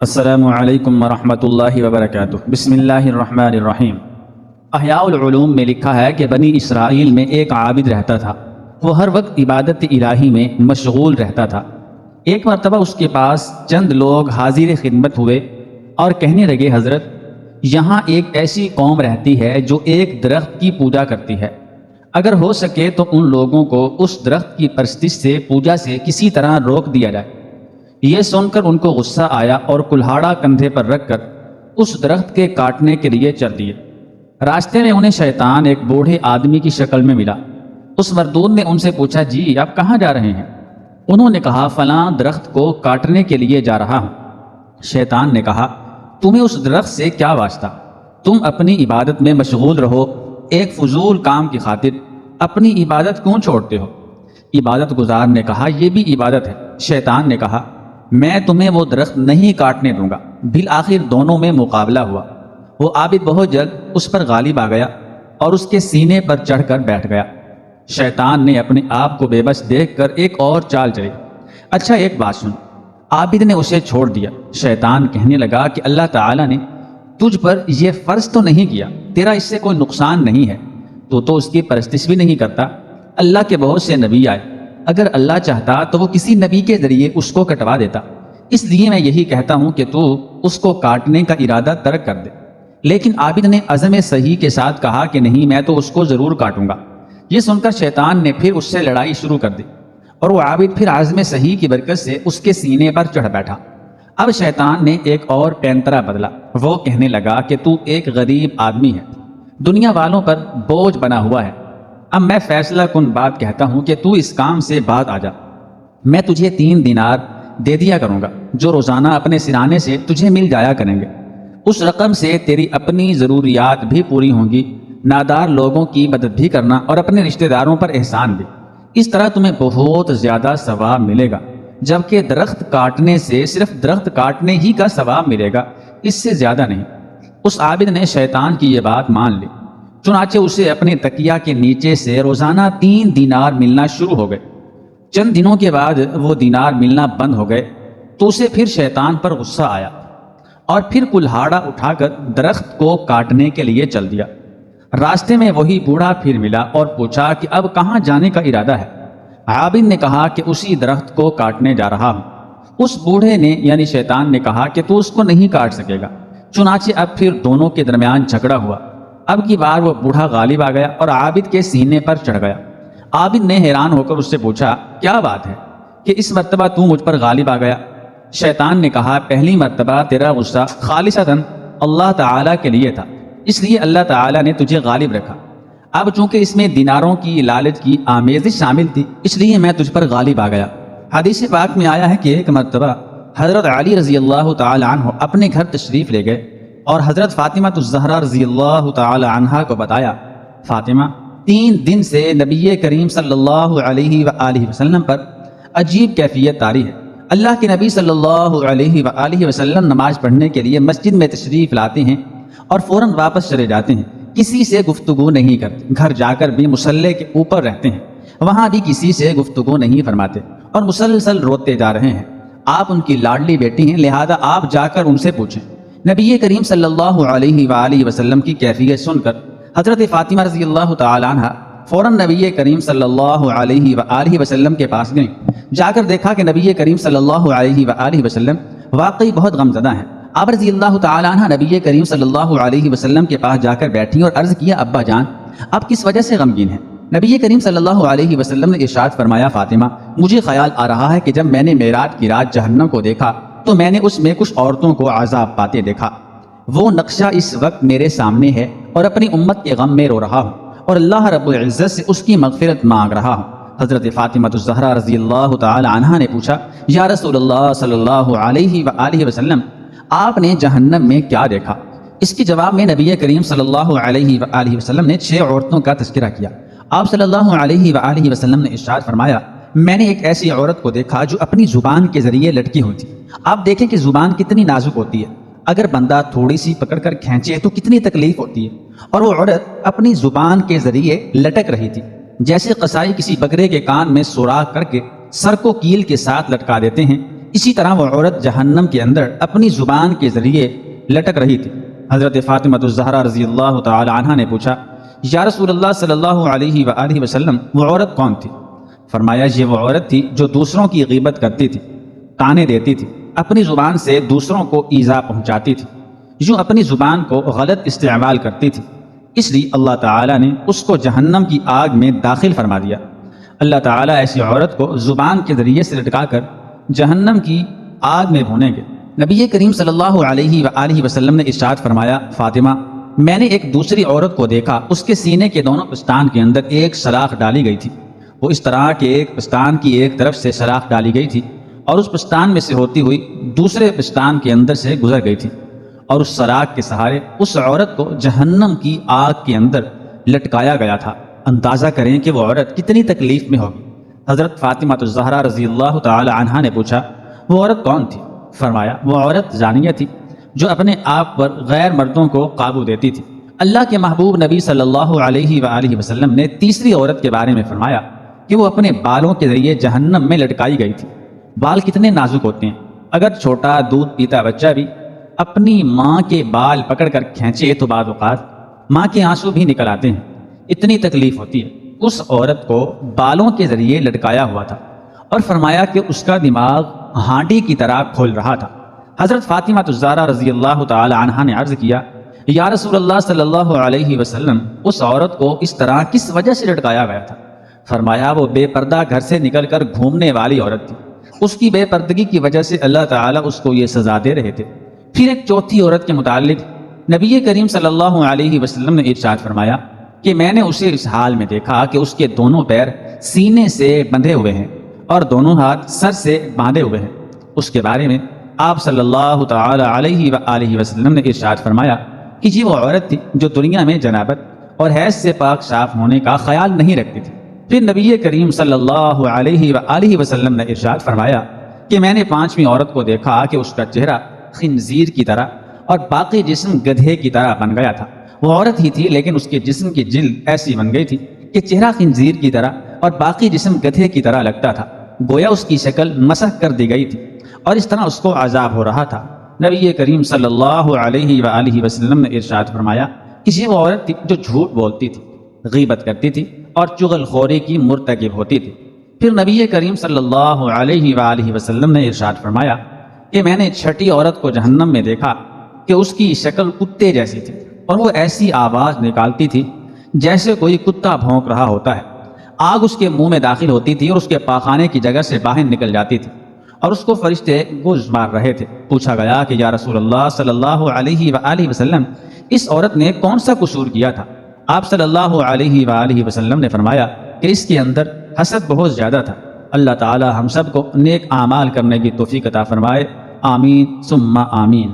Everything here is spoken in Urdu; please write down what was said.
السلام علیکم ورحمۃ اللہ وبرکاتہ۔ بسم اللہ الرحمن الرحیم۔ احیاء العلوم میں لکھا ہے کہ بنی اسرائیل میں ایک عابد رہتا تھا۔ وہ ہر وقت عبادت الہی میں مشغول رہتا تھا۔ ایک مرتبہ اس کے پاس چند لوگ حاضر خدمت ہوئے اور کہنے لگے، حضرت، یہاں ایک ایسی قوم رہتی ہے جو ایک درخت کی پوجا کرتی ہے۔ اگر ہو سکے تو ان لوگوں کو اس درخت کی پرستش سے، پوجا سے کسی طرح روک دیا جائے۔ یہ سن کر ان کو غصہ آیا اور کلہاڑا کندھے پر رکھ کر اس درخت کے کاٹنے کے لیے چل دیے۔ راستے میں انہیں شیطان ایک بوڑھے آدمی کی شکل میں ملا۔ اس مردود نے ان سے پوچھا، جی آپ کہاں جا رہے ہیں؟ انہوں نے کہا، فلاں درخت کو کاٹنے کے لیے جا رہا ہوں۔ شیطان نے کہا، تمہیں اس درخت سے کیا واسطہ؟ تم اپنی عبادت میں مشغول رہو، ایک فضول کام کی خاطر اپنی عبادت کیوں چھوڑتے ہو؟ عبادت گزار نے کہا، یہ بھی عبادت ہے۔ شیطان نے کہا، میں تمہیں وہ درخت نہیں کاٹنے دوں گا۔ بالآخر دونوں میں مقابلہ ہوا۔ وہ عابد بہت جلد اس پر غالب آ گیا اور اس کے سینے پر چڑھ کر بیٹھ گیا۔ شیطان نے اپنے آپ کو بے بس دیکھ کر ایک اور چال چلی۔ اچھا ایک بات سن۔ عابد نے اسے چھوڑ دیا۔ شیطان کہنے لگا کہ اللہ تعالیٰ نے تجھ پر یہ فرض تو نہیں کیا، تیرا اس سے کوئی نقصان نہیں ہے، تو اس کی پرستش بھی نہیں کرتا۔ اللہ کے بہت سے نبی آئے، اگر اللہ چاہتا تو وہ کسی نبی کے ذریعے اس کو کٹوا دیتا۔ اس لیے میں یہی کہتا ہوں کہ تو اس کو کاٹنے کا ارادہ ترک کر دے۔ لیکن عابد نے عزم صحیح کے ساتھ کہا کہ نہیں، میں تو اس کو ضرور کاٹوں گا۔ یہ سن کر شیطان نے پھر اس سے لڑائی شروع کر دی اور وہ عابد پھر عزم صحیح کی برکت سے اس کے سینے پر چڑھ بیٹھا۔ اب شیطان نے ایک اور پینترا بدلا۔ وہ کہنے لگا کہ تو ایک غریب آدمی ہے، دنیا والوں پر بوجھ بنا ہوا ہے۔ اب میں فیصلہ کن بات کہتا ہوں کہ تو اس کام سے بعد آ جا۔ میں تجھے 3 دینار دے دیا کروں گا جو روزانہ اپنے سرانے سے تجھے مل جایا کریں گے۔ اس رقم سے تیری اپنی ضروریات بھی پوری ہوں گی، نادار لوگوں کی مدد بھی کرنا اور اپنے رشتہ داروں پر احسان بھی۔ اس طرح تمہیں بہت زیادہ ثواب ملے گا، جبکہ درخت کاٹنے سے صرف درخت کاٹنے ہی کا ثواب ملے گا، اس سے زیادہ نہیں۔ اس عابد نے شیطان کی یہ بات مان لی، چنانچہ اسے اپنے تکیہ کے نیچے سے روزانہ 3 دینار ملنا شروع ہو گئے۔ چند دنوں کے بعد وہ دینار ملنا بند ہو گئے تو اسے پھر شیطان پر غصہ آیا اور پھر کلہاڑا اٹھا کر درخت کو کاٹنے کے لیے چل دیا۔ راستے میں وہی بوڑھا پھر ملا اور پوچھا کہ اب کہاں جانے کا ارادہ ہے؟ عابد نے کہا کہ اسی درخت کو کاٹنے جا رہا ہوں۔ اس بوڑھے نے یعنی شیطان نے کہا کہ تو اس کو نہیں کاٹ سکے گا۔ چنانچہ اب پھر دونوں کے درمیان جھگڑا ہوا۔ اب کی بار وہ بوڑھا غالب آ گیا اور عابد کے سینے پر چڑھ گیا۔ عابد نے حیران ہو کر اس سے پوچھا، کیا بات ہے کہ اس مرتبہ تو مجھ پر غالب آ گیا؟ شیطان نے کہا، پہلی مرتبہ تیرا غصہ خالصتاً اللہ تعالیٰ کے لیے تھا، اس لیے اللہ تعالیٰ نے تجھے غالب رکھا۔ اب چونکہ اس میں دیناروں کی لالچ کی آمیزش شامل تھی، اس لیے میں تجھ پر غالب آ گیا۔ حدیث پاک میں آیا ہے کہ ایک مرتبہ حضرت علی رضی اللہ تعالی عنہ اپنے گھر تشریف لے گئے اور حضرت فاطمہ الزہرا رضی اللہ تعالی عنہا کو بتایا، فاطمہ 3 دن سے نبی کریم صلی اللہ علیہ وآلہ وسلم پر عجیب کیفیت طاری ہے۔ اللہ کے نبی صلی اللہ علیہ وآلہ وسلم نماز پڑھنے کے لیے مسجد میں تشریف لاتے ہیں اور فوراً واپس چلے جاتے ہیں، کسی سے گفتگو نہیں کرتے، گھر جا کر بھی مصلی کے اوپر رہتے ہیں، وہاں بھی کسی سے گفتگو نہیں فرماتے اور مسلسل روتے جا رہے ہیں۔ آپ ان کی لاڈلی بیٹی ہیں، لہذا آپ جا کر ان سے پوچھیں۔ نبی کریم صلی اللہ علیہ وآلہ وسلم کی کیفیت سن کر حضرت فاطمہ رضی اللہ تعالی عنہ فوراً نبی کریم صلی اللہ علیہ وآلہ وسلم کے پاس گئیں۔ جا کر دیکھا کہ نبی کریم صلی اللہ علیہ وآلہ وسلم واقعی بہت غمزدہ ہیں۔ آپ رضی اللہ تعالی عنہ نبی کریم صلی اللہ علیہ وسلم کے پاس جا کر بیٹھی اور عرض کیا، ابا جان آپ کس وجہ سے غمگین ہیں؟ نبی کریم صلی اللہ علیہ وسلم نے ارشاد فرمایا، فاطمہ مجھے خیال آ رہا ہے کہ جب میں نے معراج کی رات جہنم کو دیکھا تو میں نے اس میں کچھ عورتوں کو عذاب پاتے دیکھا۔ وہ نقشہ اس وقت میرے سامنے ہے اور اپنی امت کے غم میں رو رہا ہوں اور اللہ رب العزت سے اس کی مغفرت مانگ رہا ہوں۔ حضرت فاطمہ الزہرا رضی اللہ تعالی عنہا نے پوچھا، یا رسول اللہ صلی اللہ علیہ وآلہ وسلم آپ نے جہنم میں کیا دیکھا؟ اس کے جواب میں نبی کریم صلی اللہ علیہ وآلہ وسلم نے 6 عورتوں کا تذکرہ کیا۔ آپ صلی اللہ علیہ وآلہ وسلم نے ارشاد فرمایا، میں نے ایک ایسی عورت کو دیکھا جو اپنی زبان کے ذریعے لٹکی ہوتی۔ آپ دیکھیں کہ زبان کتنی نازک ہوتی ہے، اگر بندہ تھوڑی سی پکڑ کر کھینچے تو کتنی تکلیف ہوتی ہے، اور وہ عورت اپنی زبان کے ذریعے لٹک رہی تھی، جیسے قصائی کسی بکرے کے کان میں سوراخ کر کے سر کو کیل کے ساتھ لٹکا دیتے ہیں، اسی طرح وہ عورت جہنم کے اندر اپنی زبان کے ذریعے لٹک رہی تھی۔ حضرت فاطمہ الزہرا رضی اللہ تعالی عنہا نے پوچھا، یا رسول اللہ صلی اللہ علیہ وآلہ وسلم وہ عورت کون تھی؟ فرمایا یہ وہ عورت تھی جو دوسروں کی غیبت کرتی تھی، طعنے دیتی تھی، اپنی زبان سے دوسروں کو ایذا پہنچاتی تھی، یوں اپنی زبان کو غلط استعمال کرتی تھی، اس لیے اللہ تعالیٰ نے اس کو جہنم کی آگ میں داخل فرما دیا۔ اللہ تعالیٰ ایسی عورت کو زبان کے ذریعے سے لٹکا کر جہنم کی آگ میں بھونیں گے۔ نبی کریم صلی اللہ علیہ وآلہ وسلم نے ارشاد فرمایا، فاطمہ میں نے ایک دوسری عورت کو دیکھا، اس کے سینے کے دونوں پستان کے اندر ایک سلاخ ڈالی گئی تھی، وہ اس طرح کہ ایک پستان کی ایک طرف سے سلاخ ڈالی گئی تھی اور اس پستان میں سے ہوتی ہوئی دوسرے پستان کے اندر سے گزر گئی تھی، اور اس سلاخ کے سہارے اس عورت کو جہنم کی آگ کے اندر لٹکایا گیا تھا۔ اندازہ کریں کہ وہ عورت کتنی تکلیف میں ہوگی۔ حضرت فاطمہ الزہرا رضی اللہ تعالی عنہا نے پوچھا، وہ عورت کون تھی؟ فرمایا وہ عورت زانیہ تھی جو اپنے آپ پر غیر مردوں کو قابو دیتی تھی۔ اللہ کے محبوب نبی صلی اللہ علیہ وآلہ وسلم نے تیسری عورت کے بارے میں فرمایا کہ وہ اپنے بالوں کے ذریعے جہنم میں لٹکائی گئی تھی۔ بال کتنے نازک ہوتے ہیں، اگر چھوٹا دودھ پیتا بچہ بھی اپنی ماں کے بال پکڑ کر کھینچے تو بعض اوقات ماں کے آنسو بھی نکل آتے ہیں، اتنی تکلیف ہوتی ہے۔ اس عورت کو بالوں کے ذریعے لٹکایا ہوا تھا اور فرمایا کہ اس کا دماغ ہانڈی کی طرح کھول رہا تھا۔ حضرت فاطمہ الزہرا رضی اللہ تعالی عنہا نے عرض کیا، یا رسول اللہ صلی اللہ علیہ وسلم اس عورت کو اس طرح کس وجہ سے لٹکایا گیا تھا؟ فرمایا وہ بے پردہ گھر سے نکل کر گھومنے والی عورت تھی، اس کی بے پردگی کی وجہ سے اللہ تعالیٰ اس کو یہ سزا دے رہے تھے۔ پھر ایک چوتھی عورت کے متعلق نبی کریم صلی اللہ علیہ وسلم نے ارشاد فرمایا کہ میں نے اسے اس حال میں دیکھا کہ اس کے دونوں پیر سینے سے بندھے ہوئے ہیں اور دونوں ہاتھ سر سے باندھے ہوئے ہیں۔ اس کے بارے میں آپ صلی اللہ تعالی علیہ وآلہ وسلم نے ارشاد فرمایا کہ یہ وہ عورت تھی جو دنیا میں جنابت اور حیض سے پاک صاف ہونے کا خیال نہیں رکھتی تھی۔ پھر نبی کریم صلی اللہ علیہ وآلہ وسلم نے ارشاد فرمایا کہ میں نے پانچویں عورت کو دیکھا کہ اس کا چہرہ خنزیر کی طرح اور باقی جسم گدھے کی طرح بن گیا تھا۔ وہ عورت ہی تھی لیکن اس کے جسم کی جلد ایسی بن گئی تھی کہ چہرہ خنزیر کی طرح اور باقی جسم گدھے کی طرح لگتا تھا، گویا اس کی شکل مسح کر دی گئی تھی، اور اس طرح اس کو عذاب ہو رہا تھا۔ نبی کریم صلی اللہ علیہ وآلہ وسلم نے ارشاد فرمایا کہ یہ وہ عورت تھی جو جھوٹ بولتی تھی، غیبت کرتی تھی اور چغل خوری کی مرتکب ہوتی تھی۔ پھر نبی کریم صلی اللہ علیہ وآلہ وسلم نے ارشاد فرمایا کہ میں نے چھٹی عورت کو جہنم میں دیکھا کہ اس کی شکل کتے جیسی تھی اور وہ ایسی آواز نکالتی تھی جیسے کوئی کتا بھونک رہا ہوتا ہے۔ آگ اس کے منہ میں داخل ہوتی تھی اور اس کے پاخانے کی جگہ سے باہر نکل جاتی تھی اور اس کو فرشتے گوز مار رہے تھے۔ پوچھا گیا کہ یا رسول اللہ صلی اللہ علیہ وآلہ وسلم اس عورت نے کون سا قصور کیا تھا؟ آپ صلی اللہ علیہ وآلہ وسلم نے فرمایا کہ اس کے اندر حسد بہت زیادہ تھا۔ اللہ تعالی ہم سب کو نیک اعمال کرنے کی توفیق عطا فرمائے، آمین ثم آمین۔